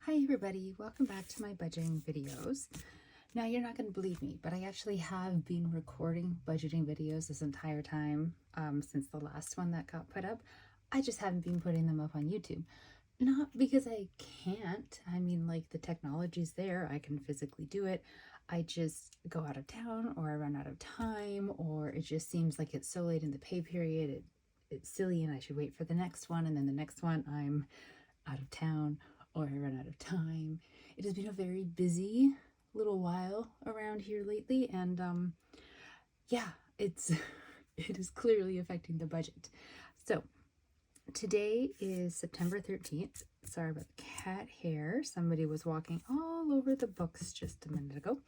Hi everybody, welcome back to my budgeting videos. Now you're not going to believe me, but I actually have been recording budgeting videos this entire time since the last one that got put up. I just haven't been putting them up on YouTube. Not because I can't, I mean like the technology's there, I can physically do it. I just go out of town or I run out of time or it just seems like it's so late in the pay period, it's silly and I should wait for the next one, and then the next one I'm out of town or I run out of time. It has been a very busy little while around here lately, and yeah, it's it is clearly affecting the budget. So today is September 13th. Sorry about the cat hair. Somebody was walking all over the books just a minute ago.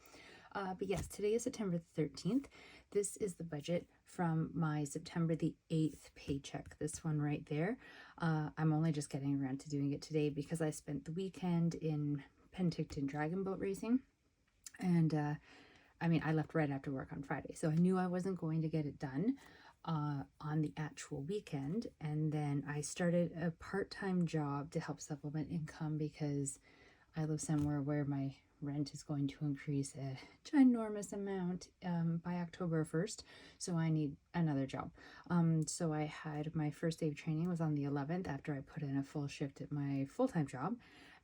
But yes, today is September 13th. This is the budget from my September the 8th paycheck, this one right there. I'm only just getting around to doing it today because I spent the weekend in Penticton Dragon Boat racing. And I mean, I left right after work on Friday, so I knew I wasn't going to get it done on the actual weekend. And then I started a part-time job to help supplement income because I live somewhere where my rent is going to increase a ginormous amount by October 1st, so I need another job. So I had my first day of training was on the 11th after I put in a full shift at my full-time job,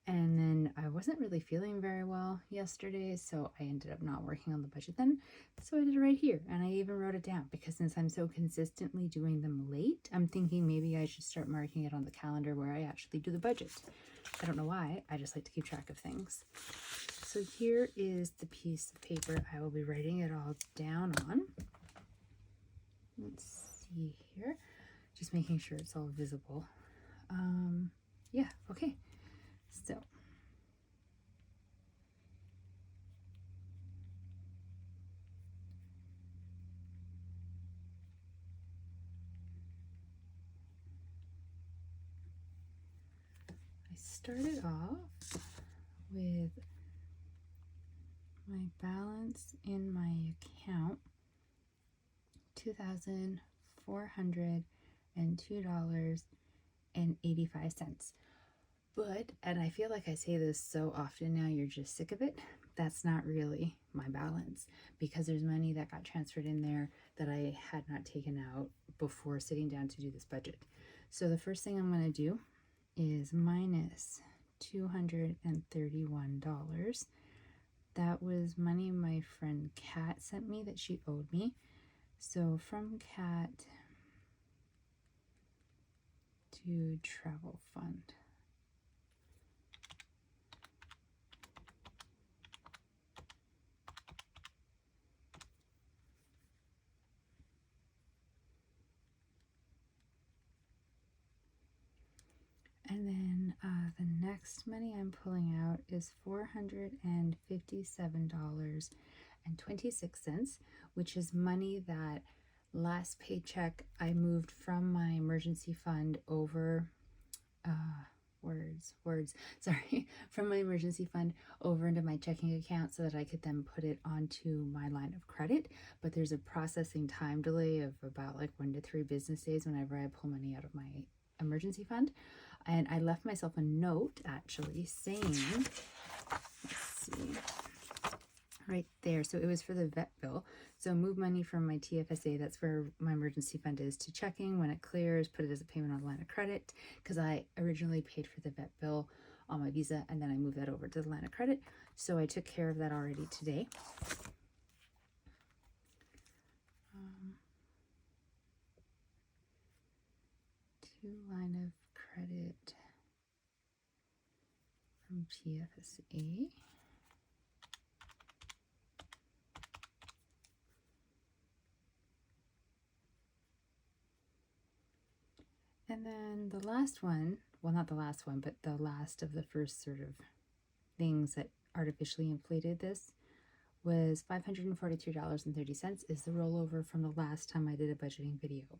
and then I wasn't really feeling very well yesterday, so I ended up not working on the budget then. So I did it right here, and I even wrote it down because since I'm so consistently doing them late, I'm thinking maybe I should start marking it on the calendar where I actually do the budget. I don't know why, I just like to keep track of things. So here is the piece of paper I will be writing it all down on. Let's see here, just making sure it's all visible. Yeah, okay. So I started off with my balance in my account, $2,402.85. But, and I feel like I say this so often now, you're just sick of it. That's not really my balance because there's money that got transferred in there that I had not taken out before sitting down to do this budget. So the first thing I'm going to do is minus $231. That was money my friend Kat sent me that she owed me. So from Kat to travel fund. And then the next money I'm pulling out is $457.26, which is money that last paycheck I moved from my emergency fund over, from my emergency fund over into my checking account so that I could then put it onto my line of credit. But there's a processing time delay of about like 1 to 3 business days whenever I pull money out of my emergency fund. And I left myself a note actually saying, let's see, right there. So it was for the vet bill. So move money from my TFSA, that's where my emergency fund is, to checking. When it clears, put it as a payment on the line of credit, because I originally paid for the vet bill on my Visa and then I moved that over to the line of credit. So I took care of that already today. To line of credit from TFSA. And then the last one, well, not the last one, but the last of the first sort of things that artificially inflated this was $542.30 is the rollover from the last time I did a budgeting video.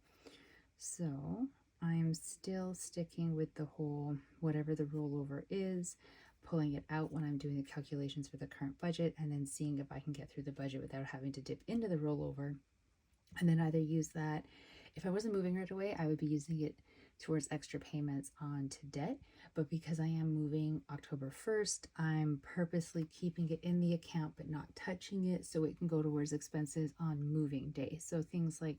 So I'm still sticking with the whole whatever the rollover is, pulling it out when I'm doing the calculations for the current budget, and then seeing if I can get through the budget without having to dip into the rollover, and then either use that. If I wasn't moving right away, I would be using it towards extra payments onto debt. But because I am moving October 1st, I'm purposely keeping it in the account but not touching it so it can go towards expenses on moving day. So things like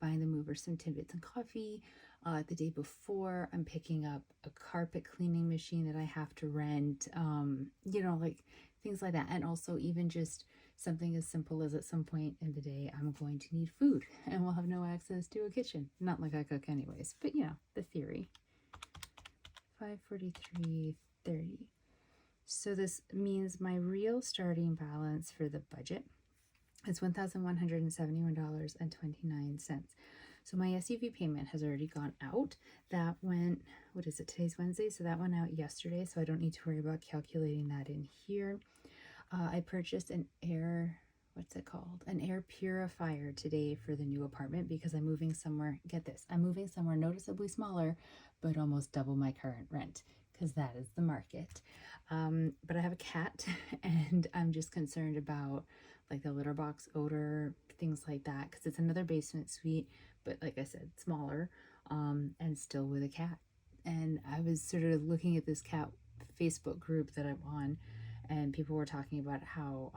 buying the mover some tidbits and coffee. The day before, I'm picking up a carpet cleaning machine that I have to rent, like things like that. And also even just something as simple as at some point in the day, I'm going to need food and we'll have no access to a kitchen. Not like I cook anyways, but the theory. 543.30. So this means my real starting balance for the budget is $1,171.29. So my SUV payment has already gone out. That went, what is it, today's Wednesday? So that went out yesterday, so I don't need to worry about calculating that in here. I purchased an air purifier today for the new apartment because I'm moving somewhere, get this, I'm moving somewhere noticeably smaller, but almost double my current rent because that is the market. But I have a cat and I'm just concerned about like the litter box odor, things like that, because it's another basement suite, but like I said, smaller, and still with a cat. And I was sort of looking at this cat Facebook group that I'm on, and people were talking about how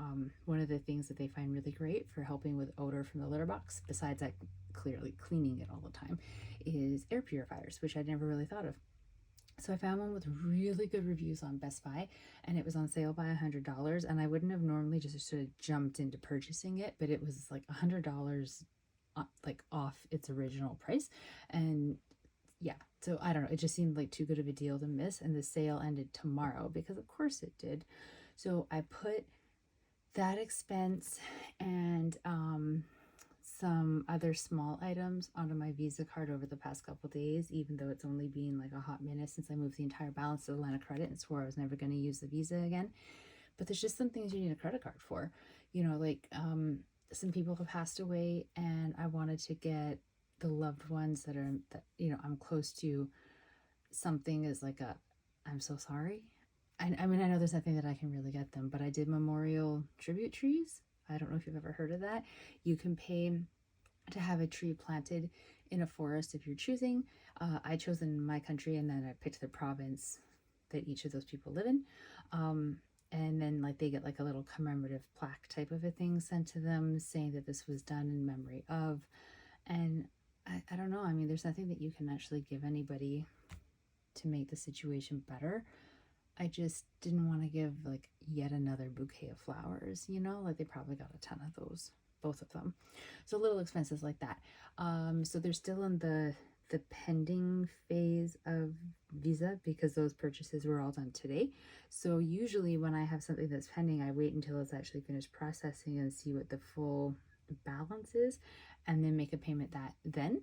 one of the things that they find really great for helping with odor from the litter box, besides like clearly cleaning it all the time, is air purifiers, which I'd never really thought of. So I found one with really good reviews on Best Buy, and it was on sale by $100, and I wouldn't have normally just sort of jumped into purchasing it, but it was like $100 like off its original price. And yeah, so I don't know, it just seemed like too good of a deal to miss, and the sale ended tomorrow because of course it did. So I put that expense and some other small items onto my Visa card over the past couple days, even though it's only been like a hot minute since I moved the entire balance to the line of credit and swore I was never going to use the Visa again. But there's just some things you need a credit card for, some people have passed away, and I wanted to get the loved ones that I'm close to something as like a I'm so sorry. I mean, I know there's nothing that I can really get them, but I did memorial tribute trees. I don't know if you've ever heard of that. You can pay to have a tree planted in a forest if you're choosing. I chose in my country, and then I picked the province that each of those people live in. And then like they get like a little commemorative plaque type of a thing sent to them saying that this was done in memory of. And I don't know. I mean, there's nothing that you can actually give anybody to make the situation better. I just didn't want to give like yet another bouquet of flowers, like they probably got a ton of those, both of them. So little expenses like that. So they're still in the pending phase of Visa because those purchases were all done today. So usually when I have something that's pending, I wait until it's actually finished processing and see what the full balance is, and then make a payment then.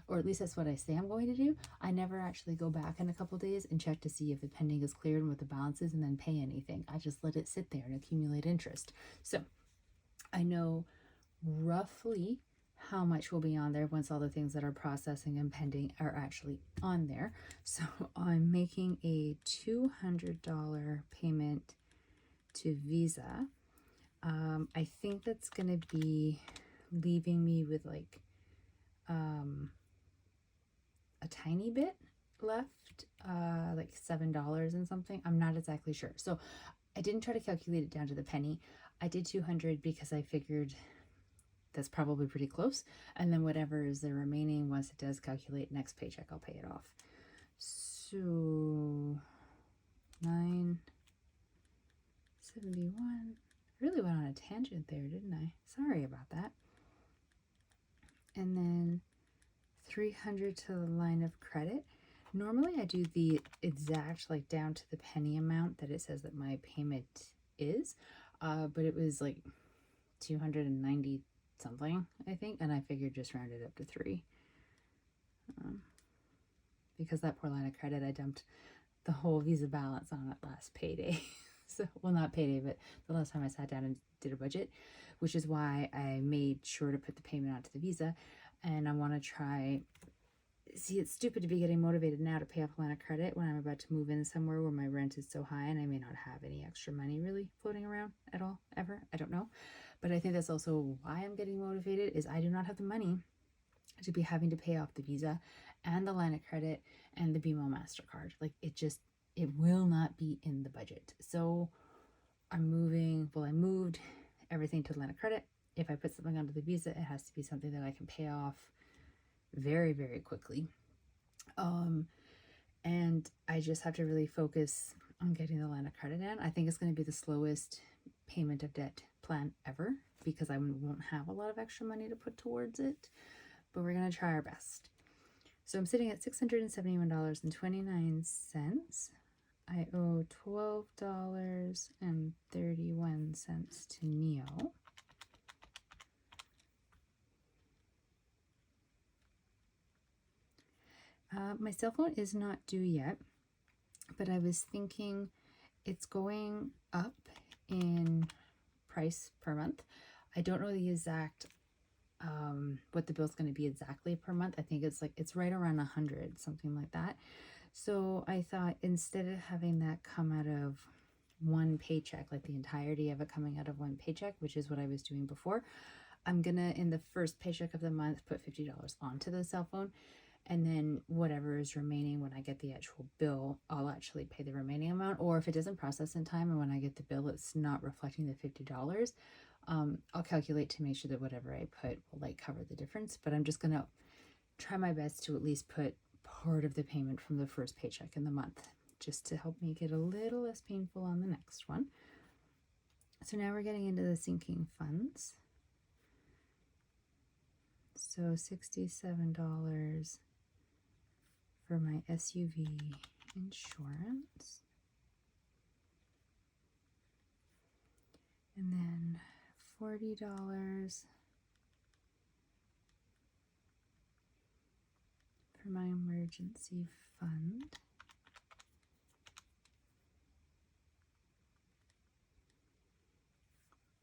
Or at least that's what I say I'm going to do. I never actually go back in a couple days and check to see if the pending is cleared and what the balance is and then pay anything. I just let it sit there and accumulate interest. So I know roughly how much will be on there once all the things that are processing and pending are actually on there. So I'm making a $200 payment to Visa. I think that's going to be leaving me with like a tiny bit left, like $7 and something. I'm not exactly sure. So I didn't try to calculate it down to the penny. I did 200 because I figured that's probably pretty close. And then whatever is the remaining, once it does calculate next paycheck, I'll pay it off. So 971. Really went on a tangent there, didn't I? Sorry about that. And then 300 to the line of credit. Normally I do the exact, like down to the penny amount that it says that my payment is, but it was like 290 something, I think, and I figured just round it up to 3. Because that poor line of credit, I dumped the whole Visa balance on it last payday. So, well, not payday, but the last time I sat down and did a budget, which is why I made sure to put the payment onto the Visa. And I want to try, see, it's stupid to be getting motivated now to pay off a line of credit when I'm about to move in somewhere where my rent is so high and I may not have any extra money really floating around at all, ever. I don't know. But I think that's also why I'm getting motivated, is I do not have the money to be having to pay off the Visa and the line of credit and the BMO MasterCard. Like it will not be in the budget. So I moved everything to the line of credit. If I put something onto the Visa, it has to be something that I can pay off very, very quickly. And I just have to really focus on getting the line of credit in. I think it's going to be the slowest payment of debt plan ever because I won't have a lot of extra money to put towards it, but we're going to try our best. So I'm sitting at $671.29. I owe $12.31 to Neo. My cell phone is not due yet, but I was thinking it's going up in price per month. I don't know the exact what the bill's going to be exactly per month. I think it's right around 100, something like that. So I thought instead of having that come out of one paycheck, like the entirety of it coming out of one paycheck, which is what I was doing before, I'm gonna, in the first paycheck of the month, put $50 onto the cell phone, and then whatever is remaining when I get the actual bill, I'll actually pay the remaining amount. Or if it doesn't process in time and when I get the bill it's not reflecting the $50, I'll calculate to make sure that whatever I put will like cover the difference. But I'm just gonna try my best to at least put part of the payment from the first paycheck in the month, just to help make it a little less painful on the next one. So now we're getting into the sinking funds. So $67 for my SUV insurance. And then $40 for my emergency fund.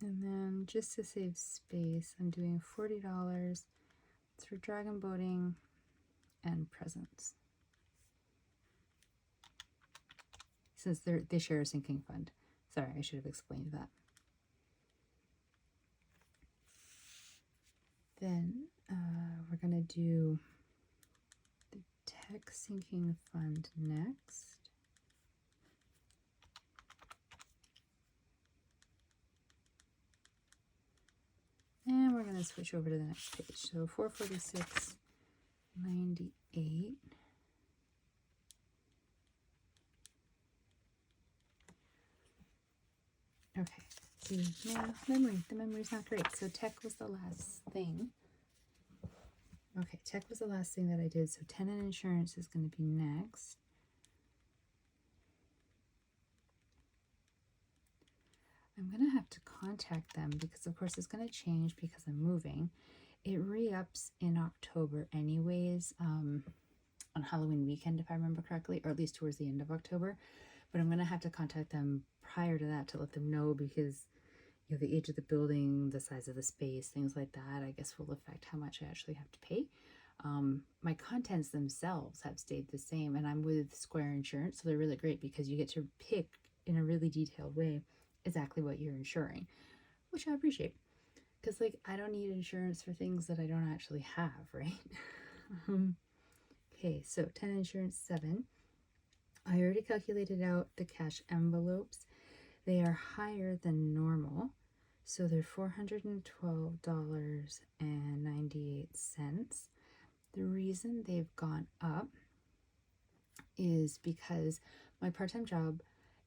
And then just to save space, I'm doing $40 for dragon boating and presents, since they share a sinking fund. Sorry, I should have explained that. Then we're gonna do the tech sinking fund next. And we're gonna switch over to the next page. So 446.98. Okay, see, now the memory's not great. So tech was the last thing. Okay, tech was the last thing that I did. So tenant insurance is going to be next. I'm going to have to contact them because, of course, it's going to change because I'm moving. It re-ups in October anyways, on Halloween weekend, if I remember correctly, or at least towards the end of October. But I'm going to have to contact them prior to that to let them know because, you know, the age of the building, the size of the space, things like that, I guess will affect how much I actually have to pay. My contents themselves have stayed the same, and I'm with Square Insurance, so they're really great because you get to pick in a really detailed way exactly what you're insuring, which I appreciate because, like, I don't need insurance for things that I don't actually have, right? Okay, so tenant insurance 7. I already calculated out the cash envelopes. They are higher than normal, so they're $412.98. The reason they've gone up is because my part-time job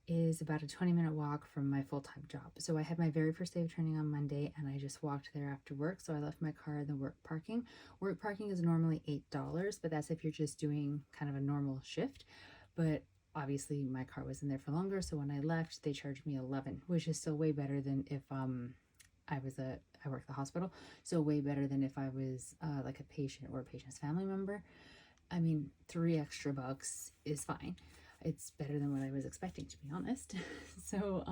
is about a 20-minute walk from my full-time job. So I had my very first day of training on Monday, and I just walked there after work. So I left my car in the work parking. Work parking is normally $8, but that's if you're just doing kind of a normal shift. But obviously my car was in there for longer, so when I left, they charged me $11, which is still way better than if I work the hospital, so way better than if I was like a patient or a patient's family member. I mean, $3 extra is fine. It's better than what I was expecting, to be honest. So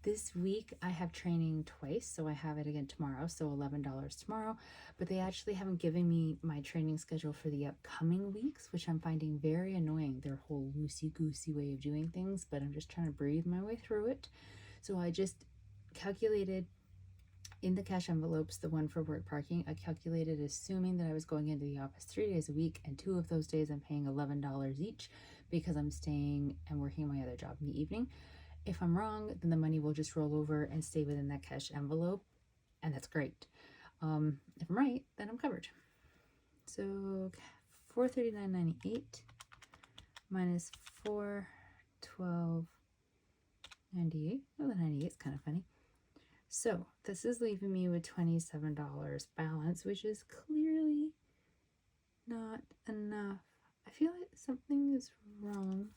this week I have training twice, so I have it again tomorrow, so $11 tomorrow, but they actually haven't given me my training schedule for the upcoming weeks, which I'm finding very annoying, their whole loosey-goosey way of doing things, but I'm just trying to breathe my way through it. So I just calculated In the cash envelopes, the one for work parking, I calculated assuming that I was going into the office 3 days a week, and 2 of those days I'm paying $11 each because I'm staying and working my other job in the evening. If I'm wrong, then the money will just roll over and stay within that cash envelope, and that's great. If I'm right, then I'm covered. So $439.98 minus $412.98. Oh, the 98 is kind of funny. So this is leaving me with $27 balance, which is clearly not enough. I feel like something is wrong.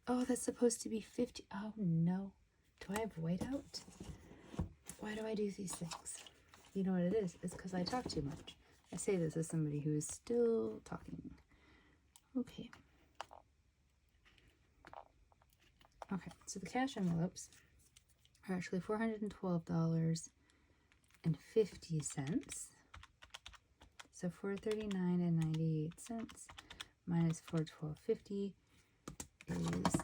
Oh, that's supposed to be 50. Oh no. Do I have whiteout? Why do I do these things? You know what it is? It's because I talk too much. I say this as somebody who is still talking. Okay. Okay, so the cash envelopes are actually $412.50. So $439.98 minus $412.50 is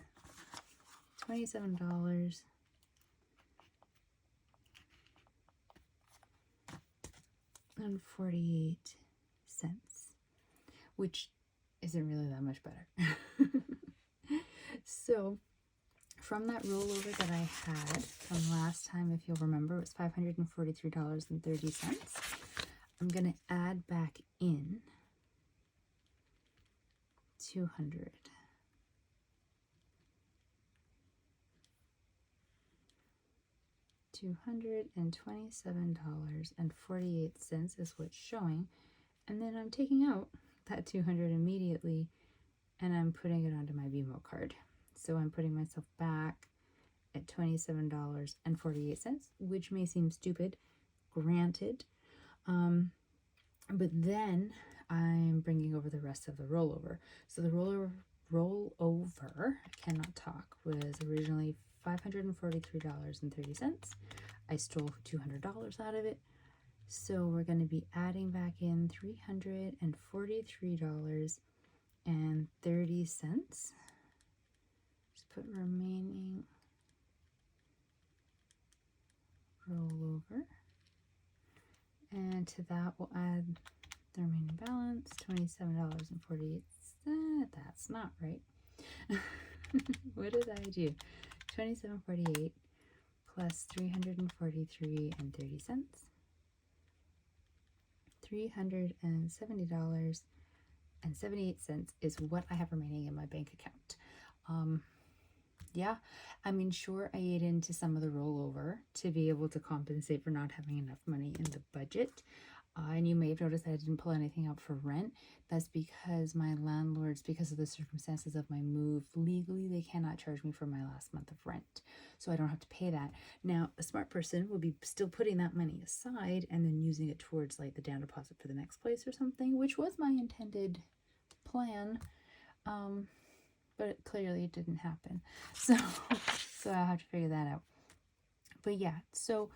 $27.48, which isn't really that much better. So from that rollover that I had from last time, if you'll remember, it was $543.30. I'm going to add back in 200. $227.48 is what's showing, and then I'm taking out that 200 immediately and I'm putting it onto my BMO card. So I'm putting myself back at $27.48, which may seem stupid, granted, but then I'm bringing over the rest of the rollover. So the rollover, I cannot talk, was originally $543.30. I stole $200 out of it. So we're going to be adding back in $343.30. Just put remaining rollover. And to that we'll add the remaining balance, $27.48. That's not right. What did I do? $27.48 plus $343.30. $370.78 is what I have remaining in my bank account. Yeah, I mean, sure, I ate into some of the rollover to be able to compensate for not having enough money in the budget. And you may have noticed that I didn't pull anything out for rent. That's because my landlords, because of the circumstances of my move, legally they cannot charge me for my last month of rent. So I don't have to pay that. Now, a smart person will be still putting that money aside and then using it towards like the down deposit for the next place or something, which was my intended plan. But it clearly didn't happen. So I'll have to figure that out. But yeah, so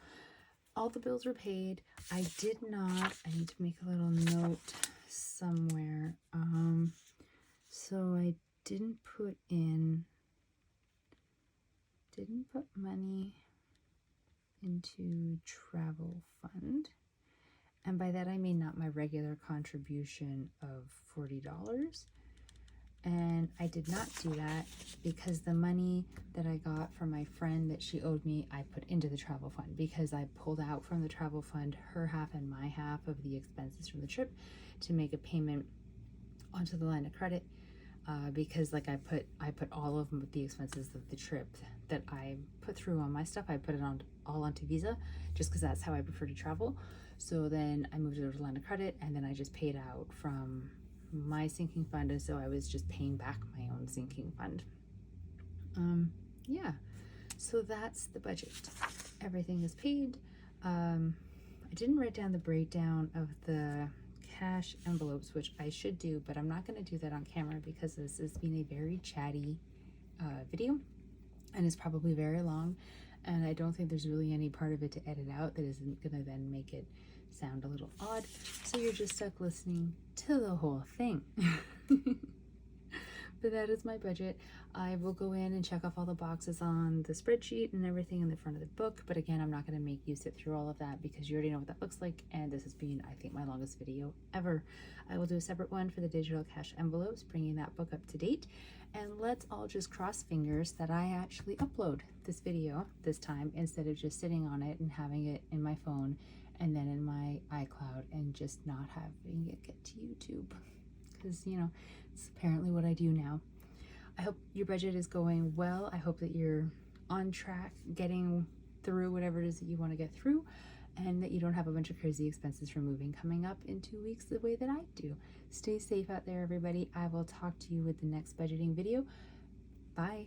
all the bills were paid. I need to make a little note somewhere. So I didn't put money into travel fund. And by that I mean not my regular contribution of $40. And I did not do that because the money that I got from my friend that she owed me, I put into the travel fund because I pulled out from the travel fund her half and my half of the expenses from the trip to make a payment onto the line of credit. Because like I put all of the expenses of the trip that I put through on my stuff, I put it all onto Visa just because that's how I prefer to travel. So then I moved it over to line of credit, and then I just paid out from my sinking fund, and so I was just paying back my own sinking fund. Yeah, so that's the budget. Everything is paid. I didn't write down the breakdown of the cash envelopes, which I should do, but I'm not going to do that on camera because this has been a very chatty video and it's probably very long, and I don't think there's really any part of it to edit out that isn't going to then make it sound a little odd, so you're just stuck listening to the whole thing. But that is my budget. I will go in and check off all the boxes on the spreadsheet and everything in the front of the book, but again, I'm not going to make you sit through all of that because you already know what that looks like, and this has been, I think, my longest video ever. I will do a separate one for the digital cash envelopes, bringing that book up to date, and let's all just cross fingers that I actually upload this video this time instead of just sitting on it and having it in my phone and then in my iCloud and just not having it get to YouTube, because you know, it's apparently what I do now. I hope your budget is going well. I hope that you're on track getting through whatever it is that you want to get through, and that you don't have a bunch of crazy expenses for moving coming up in 2 weeks the way that I do. Stay safe out there, everybody. I will talk to you with the next budgeting video. Bye.